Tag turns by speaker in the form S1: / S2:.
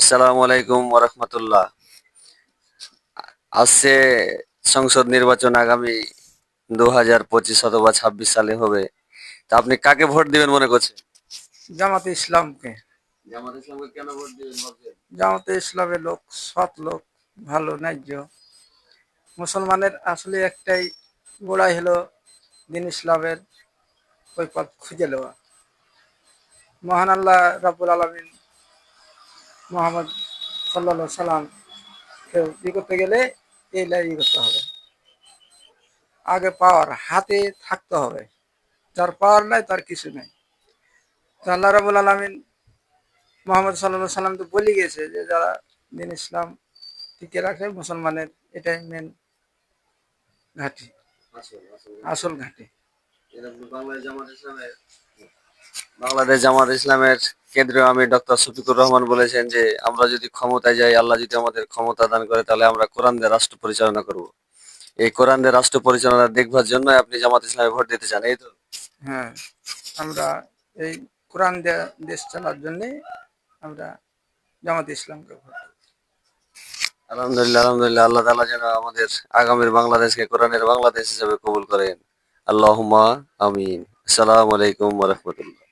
S1: আসসালামু আলাইকুম ওরহমতুল্লাহ। আসছে সংসদ নির্বাচন আগামী 2025 অথবা 26 সালে হবে। তা আপনি কাকে ভোট দিবেন মনে করছেন?
S2: জামাতে ইসলামকে।
S1: জামাত ইসলামকে কেন ভোট দিবেন ভাবছেন?
S2: জামাতে ইসলামের লোক সৎ লোক, ভালো ন্যায্য। মুসলমানের আসলে একটাই গোড়াই হলো দিন ইসলামের ওই পথ খুঁজে নেওয়া। মহান আল্লাহ রাব্বুল আলামিন মোহাম্মদ সাল্লাল্লাহু সাল্লাম কেউ ই করতে গেলে এই লাই করতে হবে, আগে পাওয়ার হাতে থাকতে হবে। যার পাওয়ার নাই তার কিছু নাই। তো আল্লাহ রাব্বুল আলামিন মোহাম্মদ সাল্লাল্লাহু সাল্লাম তো বলে গিয়েছে যে যারা দিন ইসলাম টিকে রাখে মুসলমানের এটাই মেন ঘাঁটি,
S1: আসল আসল
S2: আসল ঘাঁটি।
S1: এরকম বাংলাদেশ জামাত ইসলামের কেন্দ্রীয় আমির ডক্টর শফিকুর রহমান বলেছেন যে আমরা যদি ক্ষমতায় যাই, আল্লাহ যদি আমাদের ক্ষমতা দান করে, তাহলে আমরা কোরআন দিয়ে রাষ্ট্র পরিচালনা করব। এই কোরআন দিয়ে রাষ্ট্র পরিচালনা দেখবার জন্য আপনি জামাত ইসলামে ভোট দিতে চান, এই তো?
S2: হ্যাঁ, আমরা এই কোরআন দেশ চালার জন্যে আমরা জামাত ইসলামকে ভোট দেব।
S1: আলহামদুলিল্লাহ, আলহামদুলিল্লাহ। আল্লাহ তাআলা যেন আমাদের আগামীর বাংলাদেশকে কোরআনের বাংলাদেশ হিসেবে কবুল করেন। আল্লাহুম্মা আমিন। আসসালামু আলাইকুম ওয়া রাহমাতুল্লাহ।